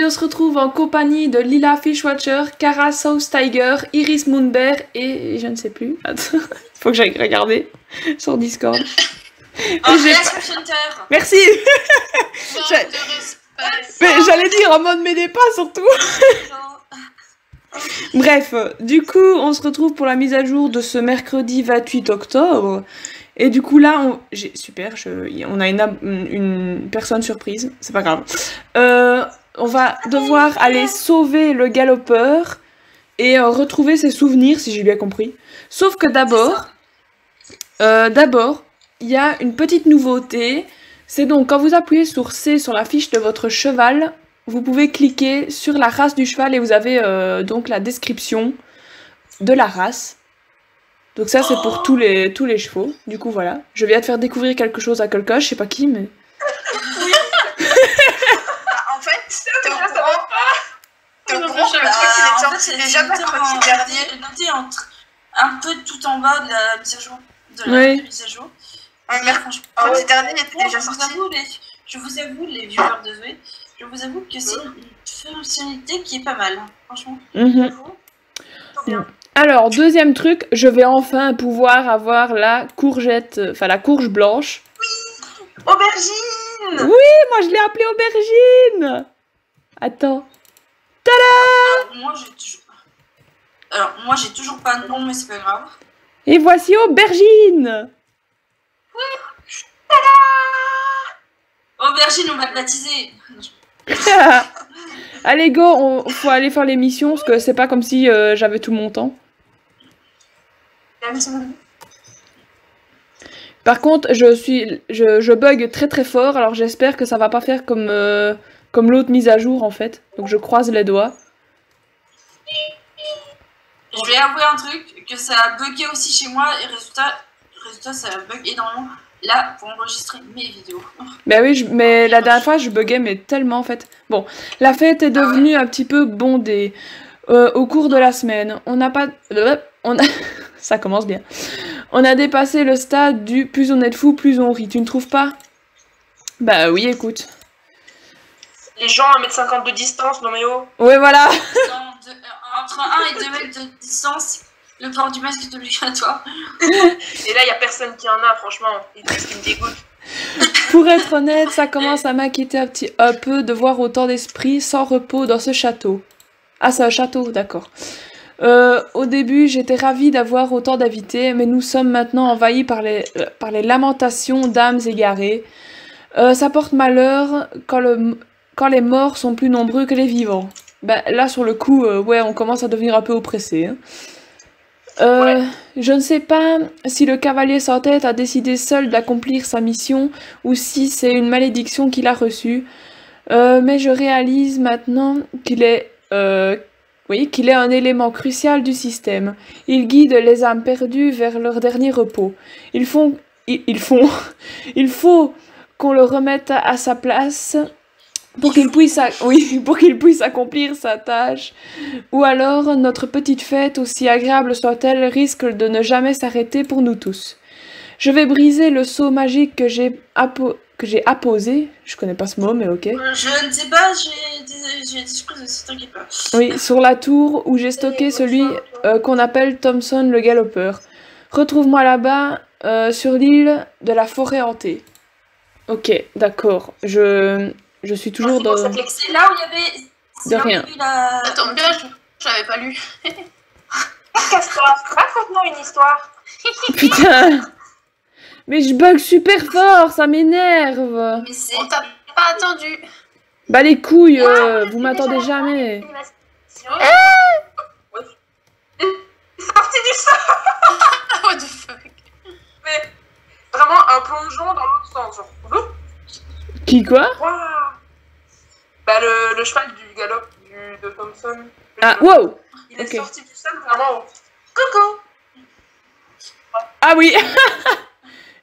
on se retrouve en compagnie de Lila Fishwatcher, Kara South Tiger, Iris Moonbear et je ne sais plus. Attends, faut que j'aille regarder sur Discord. Merci. J'allais dire en mode m'aidez pas surtout. Bref, du coup, on se retrouve pour la mise à jour de ce mercredi 28 octobre. Et du coup, là, on a une personne surprise, c'est pas grave. On va devoir aller sauver le galopeur et retrouver ses souvenirs, si j'ai bien compris. Sauf que d'abord, il y a une petite nouveauté. C'est donc quand vous appuyez sur C sur la fiche de votre cheval, vous pouvez cliquer sur la race du cheval et vous avez donc la description de la race. Donc ça c'est pour tous les chevaux. Du coup voilà, je viens de faire découvrir quelque chose à quelqu'un, je sais pas qui mais... Oui. En fait, t'es au courant que le truc il est sorti déjà mercredi dernier. Noté un peu tout en bas de la mise à jour. De la mise à jour. Mercredi dernier il était déjà sorti. Je vous avoue les viewers de Zoé, je vous avoue que c'est une fonctionnalité qui est pas mal, franchement. Bien. Alors, deuxième truc, je vais enfin pouvoir avoir la courgette, enfin la courge blanche. Oui, aubergine. Oui, moi je l'ai appelée aubergine. Attends. Tada! Moi j'ai toujours pas de nom, mais c'est pas grave. Et voici aubergine. Oui. Tada! Aubergine, on va te baptiser. Allez go, faut aller faire l'émission parce que c'est pas comme si j'avais tout mon temps. Par contre, je bug très très fort, alors j'espère que ça va pas faire comme l'autre mise à jour en fait. Donc je croise les doigts. Je vais avouer un truc, que ça a bugué aussi chez moi et résultat ça bug énormément là pour enregistrer mes vidéos. Bah oui, mais la dernière fois je buguais mais tellement en fait. Bon, la fête est devenue un petit peu bondée. Au cours de la semaine, ça commence bien. On a dépassé le stade du plus on est de fou, plus on rit. Tu ne trouves pas? Bah oui, écoute. Les gens à 1m50 de distance, non mais oh. Ouais, voilà. Entre 1 et 2 mètres de distance, le port du masque est obligatoire. Et là, il n'y a personne qui en a, franchement. C'est ce qui me dégoûte. Pour être honnête, ça commence à m'inquiéter un peu de voir autant d'esprits sans repos dans ce château. Ah, c'est un château, d'accord. Au début, j'étais ravie d'avoir autant d'invités, mais nous sommes maintenant envahis par les lamentations d'âmes égarées. Ça porte malheur quand les morts sont plus nombreux que les vivants. Ben, là, sur le coup, ouais, on commence à devenir un peu oppressé. Hein. Ouais. Je ne sais pas si le cavalier sans tête a décidé seul d'accomplir sa mission ou si c'est une malédiction qu'il a reçue. Mais je réalise maintenant qu'il est un élément crucial du système. Il guide les âmes perdues vers leur dernier repos. Il faut qu'on le remette à sa place pour qu'il puisse accomplir sa tâche. Ou alors, notre petite fête, aussi agréable soit-elle, risque de ne jamais s'arrêter pour nous tous. Je vais briser le sceau magique que j'ai apposé, je connais pas ce mot, mais ok. Je ne sais pas, j'ai des surprises aussi, t'inquiète pas. Oui, sur la tour où j'ai stocké celui qu'on appelle Thompson le galopeur. Retrouve-moi là-bas, sur l'île de la forêt hantée. Ok, d'accord, je suis toujours dans... C'est là où il y avait... De rien. Attends, bien, j'avais pas lu. Casse-toi, raconte-nous une histoire. Putain. Mais je bug super fort, ça m'énerve. Mais on t'a pas attendu. Bah les couilles, vous m'attendez jamais. Sorti du sol. What the fuck. Mais vraiment un plongeon dans l'autre sens, genre. Qui quoi? Wow. Bah le cheval du galop de Thompson. Ah, wow. Il est sorti du sol vraiment. Coucou. Ah oui.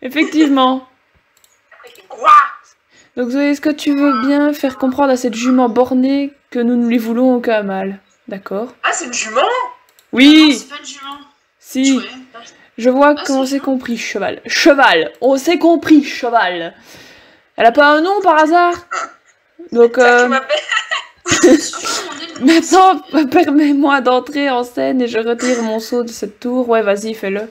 Effectivement. Donc Zoé, est-ce que tu veux bien faire comprendre à cette jument bornée que nous ne lui voulons aucun mal? D'accord. Ah, c'est une jument? Oui. Non, c'est pas une jument. Si. Je vois qu'on s'est compris, cheval. Cheval. On s'est compris, cheval. Elle a pas un nom par hasard? Donc Maintenant, permets-moi d'entrer en scène et je retire mon sceau de cette tour. Ouais, vas-y, fais-le.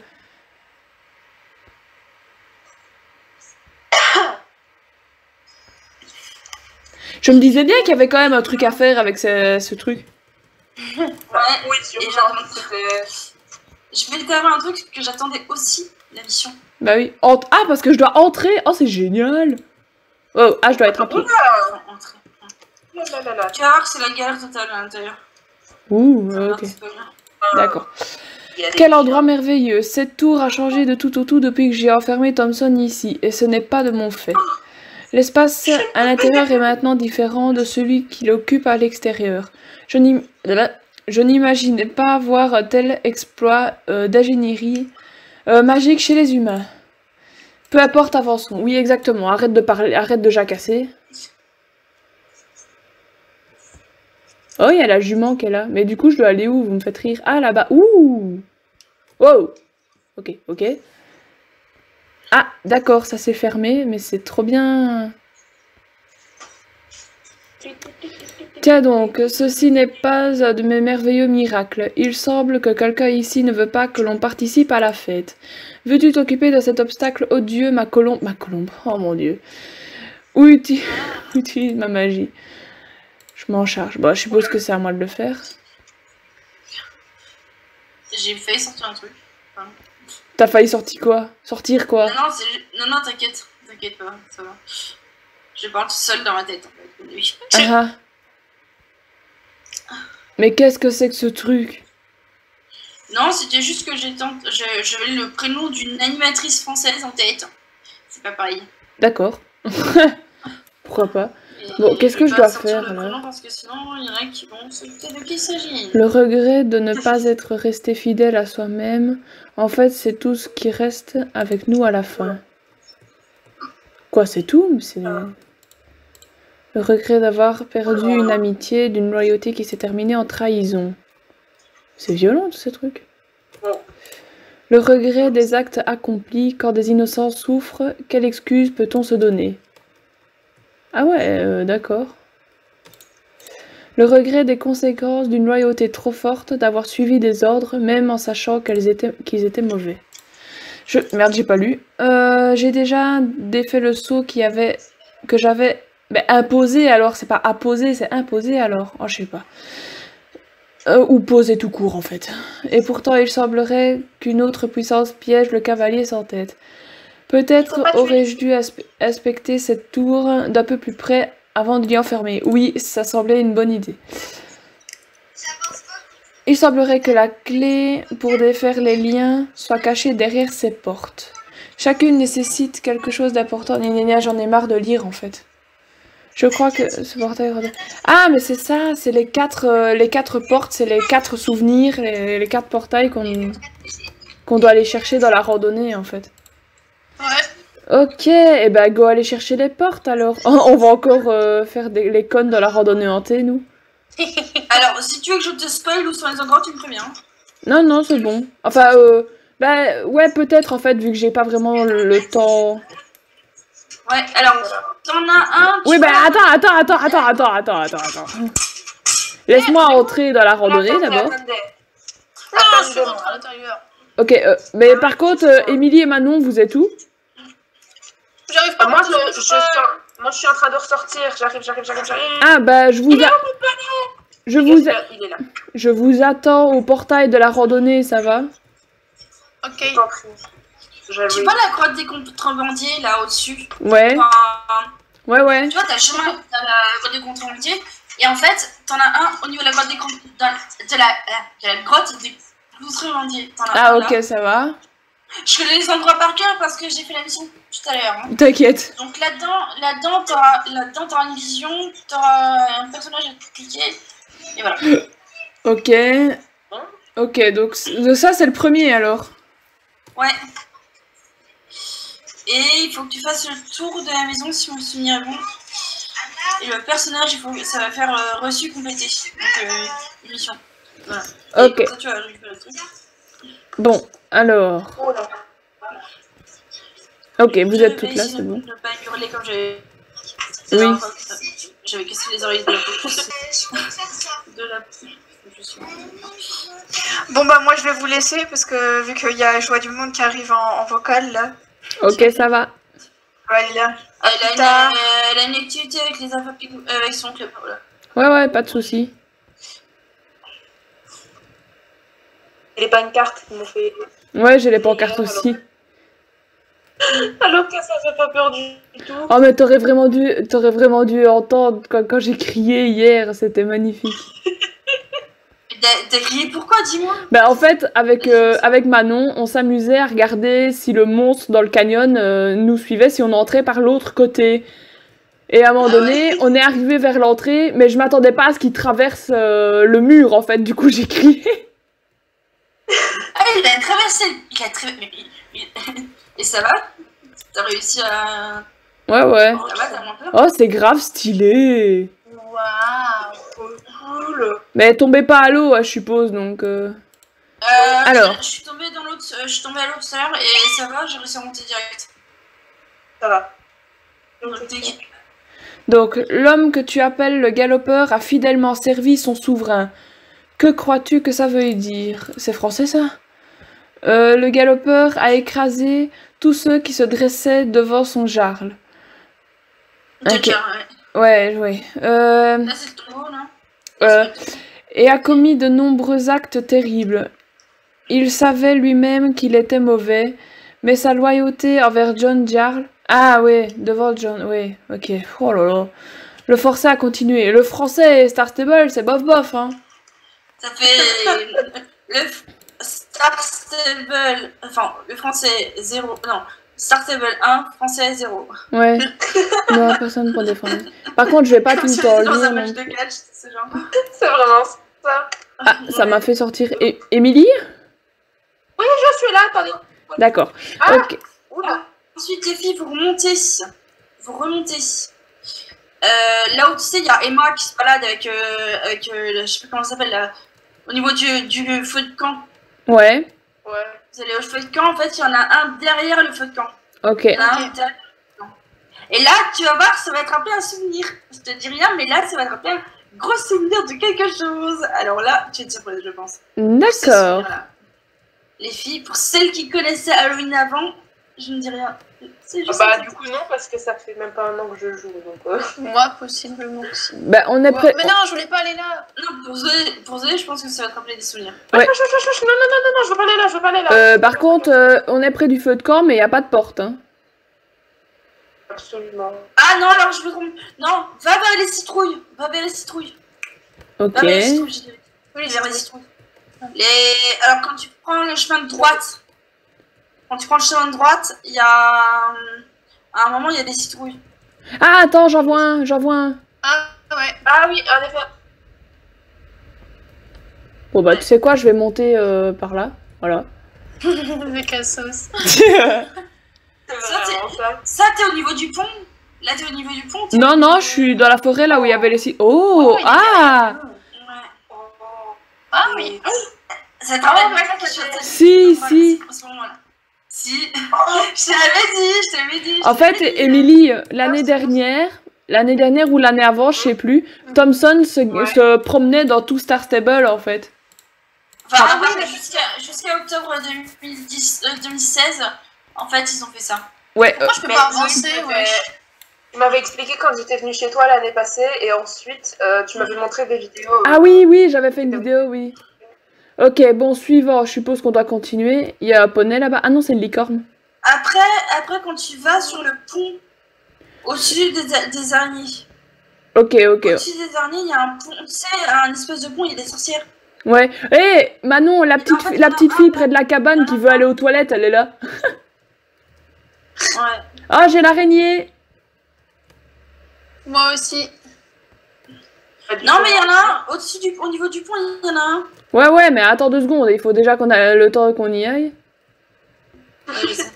Je me disais bien qu'il y avait quand même un truc à faire avec ce truc. Ouais, oui, et je vais te dire un truc que j'attendais aussi, la mission. Bah oui. Ah, parce que je dois entrer. Oh, c'est génial. Oh, ah, je dois être à pied. Car c'est la galère totale à l'intérieur. Ouh, ok. D'accord. Quel endroit merveilleux. Cette tour a changé de tout au tout depuis que j'ai enfermé Thompson ici, et ce n'est pas de mon fait. L'espace à l'intérieur est maintenant différent de celui qu'il occupe à l'extérieur. Je n'imaginais pas voir un tel exploit d'ingénierie magique chez les humains. Peu importe, avançons. Oui, exactement. Arrête de parler, arrête de jacasser. Oh, il y a la jument qui est là. Mais du coup, je dois aller où? Vous me faites rire. Ah, là-bas. Ouh! Wow! Ok, ok. Ah, d'accord, ça s'est fermé, mais c'est trop bien. Tiens donc, ceci n'est pas un de mes merveilleux miracles. Il semble que quelqu'un ici ne veut pas que l'on participe à la fête. Veux-tu t'occuper de cet obstacle odieux, ma colombe? Ma colombe, oh mon Dieu. Où utilise ma magie? Je m'en charge. Bon, je suppose que c'est à moi de le faire. J'ai failli sortir un truc. Enfin... T'as failli sortir quoi? Sortir quoi? Non, t'inquiète. T'inquiète pas, ça va. Je parle tout seul dans ma tête, en fait. Ah. Mais qu'est-ce que c'est que ce truc? Non, c'était juste que j'avais le prénom d'une animatrice française en tête. C'est pas pareil. D'accord. Pourquoi pas? Bon, qu'est-ce que je dois faire là? Parce que sinon, il y en a qui vont se douter de qui il s'agit. Le regret de ne pas être resté fidèle à soi-même, en fait, c'est tout ce qui reste avec nous à la fin. Quoi, c'est tout? C'est... Le regret d'avoir perdu une amitié, d'une loyauté qui s'est terminée en trahison. C'est violent, tous ces trucs. Le regret des actes accomplis, quand des innocents souffrent, quelle excuse peut-on se donner? Ah ouais, d'accord. Le regret des conséquences d'une loyauté trop forte, d'avoir suivi des ordres, même en sachant qu'ils étaient mauvais. Merde, j'ai pas lu. J'ai déjà défait le sceau que j'avais imposé, alors c'est pas apposé, c'est imposé alors. Oh, je sais pas. Ou posé tout court en fait. Et pourtant, il semblerait qu'une autre puissance piège le cavalier sans tête. Peut-être aurais-je dû inspecter cette tour d'un peu plus près avant de l'y enfermer. Oui, ça semblait une bonne idée. Il semblerait que la clé pour défaire les liens soit cachée derrière ces portes. Chacune nécessite quelque chose d'important. J'en ai marre de lire en fait. Je crois que ce portail... Ah, mais c'est ça, c'est les quatre portes, c'est les 4 souvenirs, les 4 portails qu'on doit aller chercher dans la randonnée en fait. Ouais. Ok, et ben go aller chercher les portes alors. Oh, on va encore faire les connes dans la randonnée hantée, nous. Alors, si tu veux que je te spoil où sont les endroits, tu me préviens. Non, non, c'est bon. Enfin, ouais, peut-être en fait, vu que j'ai pas vraiment le temps. Ouais, alors, t'en as un. Oui, ben attends. Laisse-moi entrer dans la randonnée d'abord. Non, je suis rentrée à l'intérieur. Ok, mais par contre, Émilie et Manon, vous êtes où? J'arrive pas. Moi, je suis en train de ressortir. J'arrive. Ah, bah, je vous attends au portail de la randonnée, ça va? Ok. Tu vois la grotte des contrebandiers là au-dessus? Ouais. Ouais. Tu vois, t'as le chemin, t'as la grotte des contrebandiers. Et en fait, t'en as un au niveau de la grotte des contrebandiers. Ah, ok, ça va. Je connais les endroits par cœur parce que j'ai fait la mission tout à l'heure. Hein. T'inquiète. Donc là-dedans, t'auras une vision, t'auras un personnage à cliquer. Et voilà. Ok. Ok, donc ça c'est le premier alors. Ouais. Et il faut que tu fasses le tour de la maison si mon souvenir est bon. Et le personnage, ça va faire reçu complété. Donc, mission. Voilà. Ok. Et comme ça, tu vas récupérer le truc. Bon, alors. Ok, vous êtes toutes là, c'est bon. Ne pas hurler comme j'ai. Oui. J'avais cassé les oreilles de la pousse. De la pousse. Bon bah moi je vais vous laisser parce que vu qu'il y a Joie du Monde qui arrive en vocal là. Ok, ça va. Ouais, il est là. Elle a une activité avec les enfants avec son club. Voilà. Ouais, pas de souci. Et les pancartes qui m'ont fait. Ouais, j'ai les pancartes aussi. Alors que ça fait pas peur du tout. Oh, mais t'aurais vraiment dû entendre quand j'ai crié hier, c'était magnifique. T'as crié pourquoi, dis-moi? Bah en fait, avec Manon, on s'amusait à regarder si le monstre dans le canyon nous suivait, si on entrait par l'autre côté. Et à un moment donné, on est arrivé vers l'entrée, mais je m'attendais pas à ce qu'il traverse le mur, en fait. Du coup, j'ai crié. Ah, il a traversé... Et ça va? T'as réussi à... Ouais. Ça va, t'as moins peur? Oh, c'est grave stylé. Waouh. Cool. Mais tombez pas à l'eau, je suppose, donc... Alors. Je suis tombée dans l'eau, je suis tombée à l'eau tout à l'heure et ça va, j'ai réussi à monter direct. Ça va. Donc, l'homme que tu appelles le galopeur a fidèlement servi son souverain. Que crois-tu que ça veut dire? C'est français, ça? Le galopeur a écrasé tous ceux qui se dressaient devant son jarle. Ok. Ouais. Là, c'est le tombeau, là. Et a commis de nombreux actes terribles. Il savait lui-même qu'il était mauvais, mais sa loyauté envers John Jarl... Ah ouais, devant John, ouais, ok. Oh là là. Le forçait à continuer. Le français Star Stable, c'est bof, hein. Ça fait... le Star Stable... Enfin, le français 0... Non, Star Stable 1, français 0. Ouais. Non, personne pour défendre. Par contre, je vais pas tout le temps dans un lire. match de catch, c'est genre... C'est vraiment ça. Ah, ça m'a fait sortir... Émilie? Oui, je suis là, attendez. D'accord. Ah. Ok. Oula. Ensuite, les filles, vous remontez. Là où tu sais, il y a Emma qui se balade avec je sais pas comment ça s'appelle, là, au niveau du feu de camp. Ouais. Vous allez au feu de camp, en fait, il y en a un derrière le feu de camp. Ok. Il y en a un derrière le feu de camp. Et là, tu vas voir, ça va te rappeler un souvenir. Je te dis rien, mais là, ça va te rappeler un gros souvenir de quelque chose. Alors là, tu es surprise, je pense. D'accord. Les filles, pour celles qui connaissaient Halloween avant, je ne dis rien. Bah du coup non, parce que ça fait même pas un an que je joue, donc... Moi, possiblement aussi. Bah, on est prêt. Mais non, je voulais pas aller là. Non, pour Zoé, je pense que ça va te rappeler des souvenirs. Ouais. Non, je veux pas aller là, Par contre, on est près du feu de camp, mais il n'y a pas de porte. Hein. Absolument. Ah non, alors je me trompe. Non, va vers les citrouilles. Va vers les citrouilles. Ok. Va vers les citrouilles, je dirais. Oui, vers les citrouilles. Alors, quand tu prends le chemin de droite, il y a... À un moment, il y a des citrouilles. Ah, attends, j'en vois un. Ah ouais. Ah oui, en effet. Bon, bah, tu sais quoi, je vais monter par là. Voilà. Avec la sauce. C'est vraiment ça. Ça, t'es au niveau du pont. Là, t'es au niveau du pont. Non, je suis dans la forêt là où il y avait les... Oh, ah. Ouais. Ah oui. Ça te rappelle pas que Si. Si. Je te l'avais dit. En fait, Émilie, l'année dernière ou l'année avant, je sais plus, Thompson se promenait dans tout Star Stable, en fait. Enfin, jusqu'à octobre 2016, en fait, ils ont fait ça. Ouais. Moi, je peux pas avancer, ouais. Tu m'avais expliqué quand j'étais venue chez toi l'année passée, et ensuite, tu m'avais montré des vidéos. Ah oui, j'avais fait une vidéo, oui. Ok, bon, suivant, je suppose qu'on doit continuer. Il y a un poney là-bas. Ah non, c'est une licorne. Après, quand tu vas sur le pont, au-dessus des araignées. Ok. Au-dessus des araignées, il y a un pont, tu sais, un espèce de pont, il y a des sorcières. Ouais. Hé, Manon, la petite fille près de la cabane qui veut aller aux toilettes, elle est là. Ouais. Ah, j'ai l'araignée. Moi aussi. Non, mais il y en a un, au niveau du pont, il y en a un. Ouais, mais attends 2 secondes, il faut déjà qu'on ait le temps qu'on y aille. Ouais, je sais.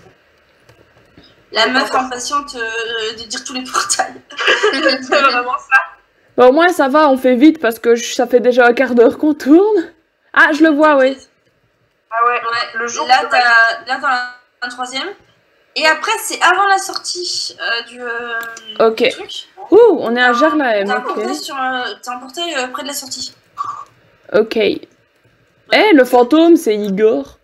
La meuf impatiente de dire tous les portails. C'est vraiment ça. Bah, au moins, ça va, on fait vite parce que ça fait déjà un quart d'heure qu'on tourne. Ah, je le vois, oui. Ah ouais, le jour. Là, t'as un troisième. Et après, c'est avant la sortie du Ok. truc. Ouh, on est à Jarlaem, T'as un ok. portail près de la sortie. Ok. Eh, le fantôme, c'est Igor.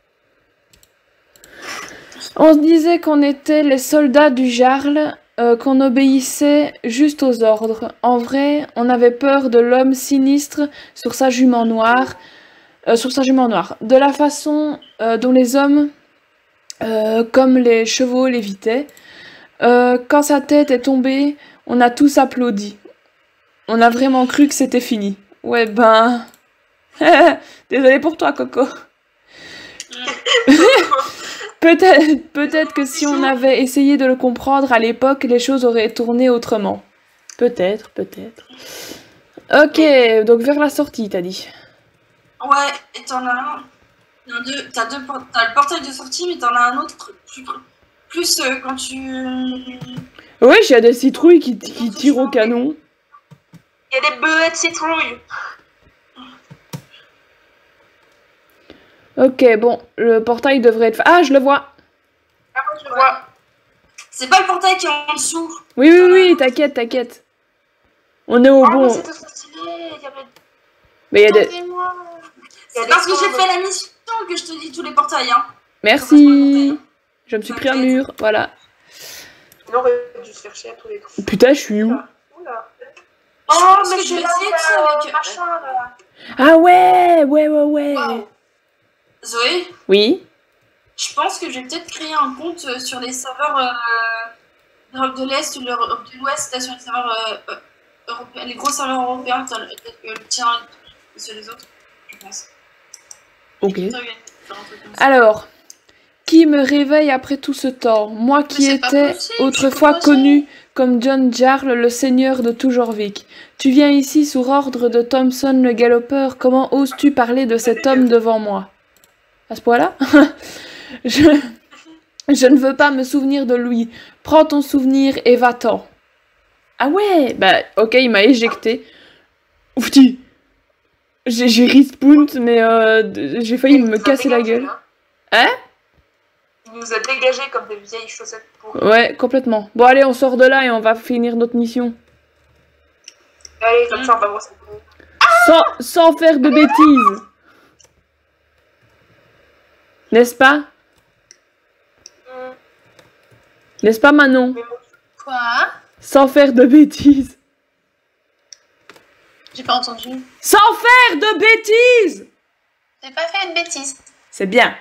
On se disait qu'on était les soldats du Jarl, qu'on obéissait juste aux ordres. En vrai, on avait peur de l'homme sinistre sur sa jument noire. De la façon dont les hommes, comme les chevaux, l'évitaient. Quand sa tête est tombée, on a tous applaudi. On a vraiment cru que c'était fini. Ouais, ben... Désolée pour toi, Coco. Peut-être que si on avait essayé de le comprendre à l'époque, les choses auraient tourné autrement. Peut-être. Ok, donc vers la sortie, t'as dit. Ouais, et t'en as un. T'as le portail de sortie, mais t'en as un autre plus quand tu... Ouais, il y a des citrouilles qui tirent au canon. Il y a des bœufs de citrouilles. Ok, bon, le portail devrait être... Ah, je le vois. Ah, moi, je vois. C'est pas le portail qui est en dessous. Oui, t'inquiète. On est au Oh, bon. mais c'est tout stylé. Il y avait... Mais il y a des... Attendez-moi. C'est parce que j'ai fait la mission que je te dis tous les portails, hein. Merci. Je me suis pris un mur, voilà. On aurait dû se chercher à tous les coups. Putain, je suis où? Oula. Oh, mais je vais là, essayer de ça avec... machin, là. Ah ouais. Wow. Zoé, Oui. je pense que je vais peut-être créer un compte sur les serveurs d'Europe de l'Est ou de l'Ouest, sur les serveurs européens, les gros serveurs européens, peut-être que le tien et ceux des autres, je pense. Ok. Alors, qui me réveille après tout ce temps? Moi qui c'est pas étais possible, autrefois connu comme John Jarl, le seigneur de tout Jorvik. Tu viens ici sous ordre de Thompson le galopeur. Comment oses-tu parler de cet homme devant moi? À ce point-là? Je ne veux pas me souvenir de lui. Prends ton souvenir et va-t'en. Ah ouais, bah ok, il m'a éjecté. Oufti. J'ai respawn, mais j'ai failli me casser la gueule. Hein? Il nous a dégagés comme des vieilles chaussettes pour... Ouais, complètement. Bon allez, on sort de là et on va finir notre mission. Allez, comme ça, on va voir ça. Sans faire de bêtises. N'est-ce pas? N'est-ce pas, Manon? Quoi? Sans faire de bêtises. J'ai pas entendu. Sans faire de bêtises! J'ai pas fait une bêtise. C'est bien.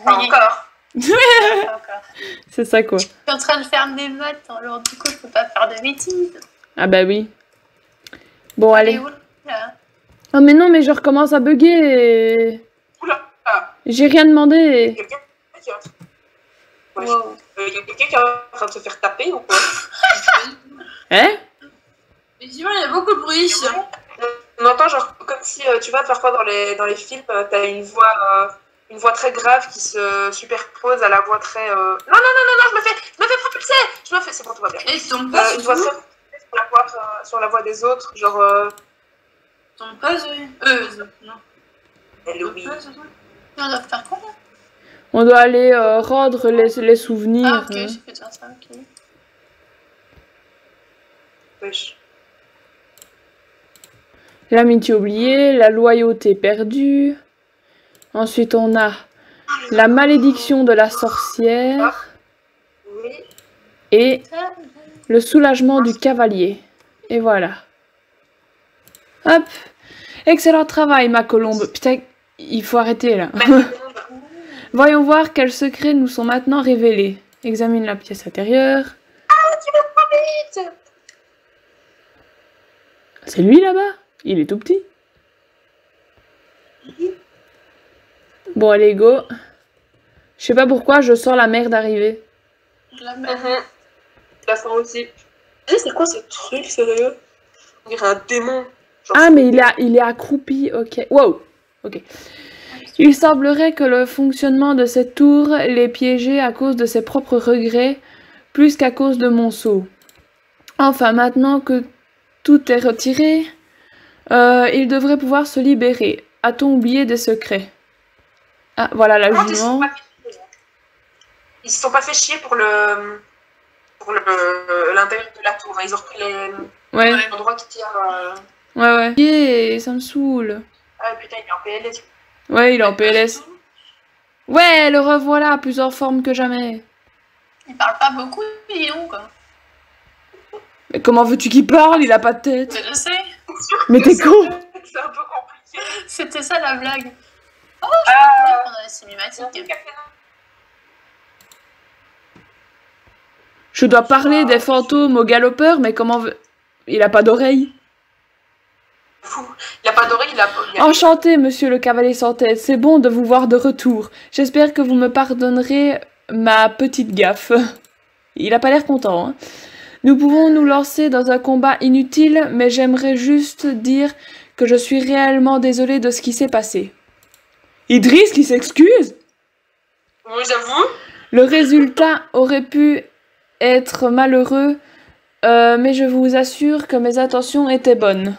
Pas encore. Pas encore. C'est ça, quoi. Je suis en train de faire mes maths, alors du coup, je peux pas faire de bêtises. Ah bah oui. Bon, allez. Où, là? Oh mais non, mais je recommence à bugger. Oula. J'ai rien demandé. Quelqu'un qui est en train... Ouais, Wow. y a quelqu'un qui est en train de se faire taper ou quoi? Hein? Effectivement, il y a beaucoup de bruit. On entend genre comme si, tu vois, parfois dans les films, t'as une voix très grave qui se superpose à la voix très... Non, je me fais propulser. C'est bon, tout va bien. Et tombe pas Une voix très sur la voix des autres, genre... Tombe pas, Zoé. Non. Louis. On doit faire quoi, là? On doit aller rendre les souvenirs. Ah, ok, j'ai fait ça, ok. Wesh. L'amitié oubliée, la loyauté perdue. Ensuite, on a la malédiction de la sorcière Oui. et le soulagement du cavalier. Et voilà. Hop. Excellent travail, ma colombe. Putain, il faut arrêter là. Voyons voir quels secrets nous sont maintenant révélés. Examine la pièce intérieure. Ah, tu vas pas vite. C'est lui là-bas? Il est tout petit. Bon, allez, go. Je sais pas pourquoi, je sens la merde arriver. La merde. La fin aussi. C'est quoi ce truc, sérieux? On dirait un démon. Genre, Ah, mais il est accroupi, ok. Wow, ok. Il semblerait que le fonctionnement de cette tour l'ait piégé à cause de ses propres regrets, plus qu'à cause de mon sceau. Enfin, maintenant que tout est retiré, il devrait pouvoir se libérer. A-t-on oublié des secrets? Ah, voilà la jument. Ils se sont pas fait chier pour l'intérieur de la tour. Ils ont repris les endroits qui tirent. Ouais. Yeah, ça me saoule. Ah putain, il est en PLS. Ouais, il est en PLS. Ouais, le revoilà, plus en forme que jamais. Il parle pas beaucoup, dis donc, quoi. Mais comment veux-tu qu'il parle? Il a pas de tête. Je sais. Mais t'es con. C'est un peu compliqué. C'était ça la blague. Oh, je peux prendre la cinématique. Je dois parler des fantômes au galopeur, mais comment veut... Il a pas d'oreille. Il a pas d'oreille, il a... Enchanté, monsieur le cavalier sans tête. C'est bon de vous voir de retour. J'espère que vous me pardonnerez ma petite gaffe. Il a pas l'air content, hein. Nous pouvons nous lancer dans un combat inutile, mais j'aimerais juste dire que je suis réellement désolée de ce qui s'est passé. Idriss qui s'excuse? Oui, j'avoue. Le résultat aurait pu être malheureux, mais je vous assure que mes intentions étaient bonnes.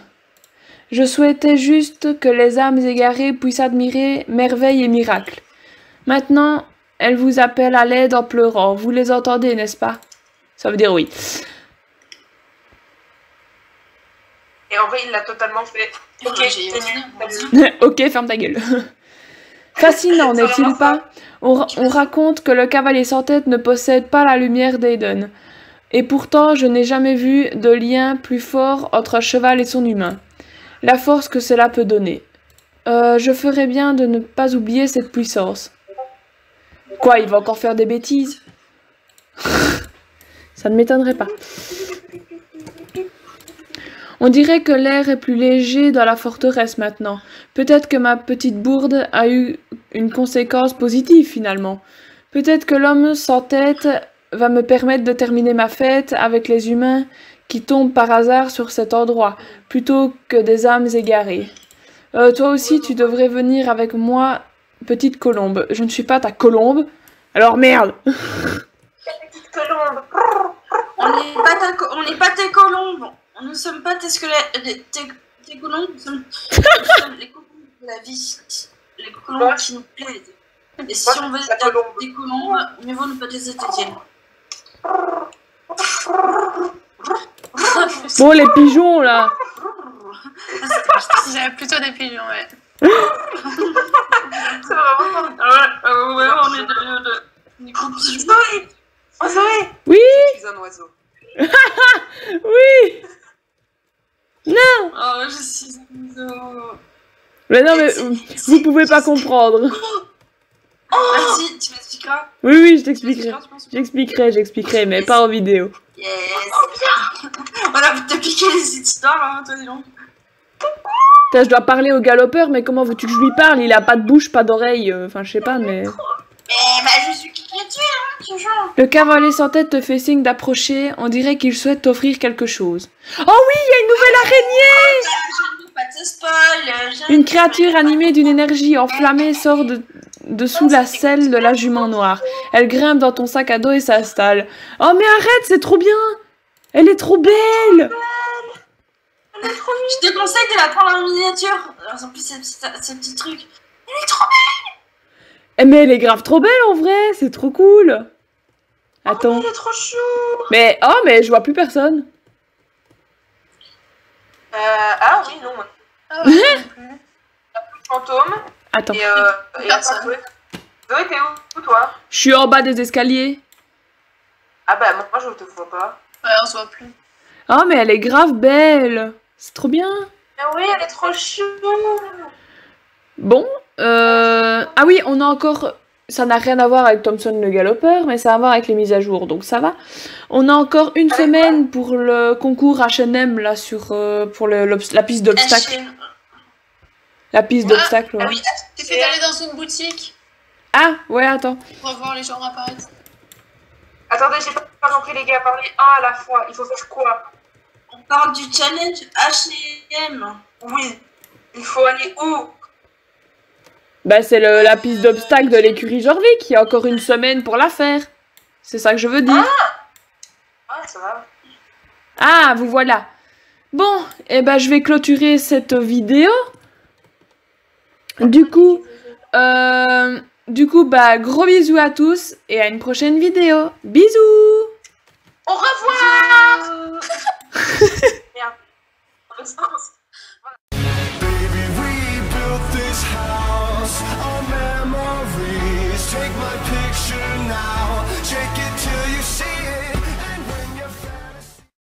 Je souhaitais juste que les âmes égarées puissent admirer merveilles et miracles. Maintenant, elles vous appellent à l'aide en pleurant. Vous les entendez, n'est-ce pas? Ça veut dire oui. Et en vrai, il l'a totalement fait. Ok, Ok, ferme ta gueule. Fascinant, n'est-il pas? On raconte que le cavalier sans tête ne possède pas la lumière d'Aiden. Et pourtant, je n'ai jamais vu de lien plus fort entre un cheval et son humain. La force que cela peut donner. Je ferais bien de ne pas oublier cette puissance. Quoi, il va encore faire des bêtises? Ça ne m'étonnerait pas. On dirait que l'air est plus léger dans la forteresse maintenant. Peut-être que ma petite bourde a eu une conséquence positive finalement. Peut-être que l'homme sans tête va me permettre de terminer ma fête avec les humains qui tombent par hasard sur cet endroit, plutôt que des âmes égarées. Toi aussi, tu devrais venir avec moi, petite colombe. Je ne suis pas ta colombe, alors merde. Petite colombe. On n'est pas tes colombes. Nous ne sommes pas tes squelettes. Tes colombes, nous sommes les colombes de la vie. Les colombes qui nous plaisent. Et si on veut être des colombes, mieux vaut ne pas les éteindre. Bon, les pigeons, là. J'avais plutôt des pigeons, ouais. C'est vraiment... Ouais, on est des gros pigeons. Oh, Zoé! Oui. Je suis un oiseau. Oui. Non. Oh, je suis un oiseau. Mais non, mais vous pouvez pas comprendre. Vas-y, tu m'expliqueras. Oui, je t'expliquerai. J'expliquerai, mais pas en vidéo. Yes. Voilà, vous t'appliquer les histoires, hein, toi, dis donc. Putain, je dois parler au galopeur, mais comment veux-tu que je lui parle? Il a pas de bouche, pas d'oreille. Enfin, je sais pas, mais... Mais bah, je suis qui créature, hein, toujours. Le cavalier sans tête te fait signe d'approcher. On dirait qu'il souhaite t'offrir quelque chose. Oh oui, il y a une nouvelle araignée! Je ne veux pas te spoil. Une créature animée d'une énergie enflammée sort de sous la selle de la jument noire. Elle grimpe dans ton sac à dos et s'installe. Oh mais arrête, c'est trop bien! Elle est trop belle! Je te conseille de la prendre en miniature. En plus, ces petits trucs. Elle est trop belle! Mais elle est grave trop belle en vrai, c'est trop cool! Attends. Oh, elle est trop chou! Mais, oh, mais je vois plus personne. Ah oui, non. Ah ouais, non plus. Fantôme. Attends. Et Personne. Zoé, t'es où, toi? Je suis en bas des escaliers. Ah bah, moi, je te vois pas. Ouais, on se voit plus. Oh, mais elle est grave belle. C'est trop bien. Ah oui, elle est trop chou! Bon, ah oui, on a encore... Ça n'a rien à voir avec Thompson le galopeur, mais ça a à voir avec les mises à jour, donc ça va. On a encore une semaine pour le concours H&M, là, pour la piste d'obstacles. La piste d'obstacles, ouais. Ah oui, tu fais d'aller dans une boutique Ah, ouais, attends. pour voir les gens apparaître. Attendez, j'ai pas compris, les gars. Parlez un à la fois. Il faut faire quoi? On parle du challenge H&M. Oui. Il faut aller où? Bah, c'est la piste d'obstacles de l'écurie Jorvik. Il y a encore une semaine pour la faire. C'est ça que je veux dire. Ah, ça va. Ah, vous voilà. Bon, eh ben, je vais clôturer cette vidéo. Du coup, Du coup, bah, gros bisous à tous et à une prochaine vidéo. Bisous! Au revoir. Merde. Dans le sens. Baby, we built this house on memories. Take my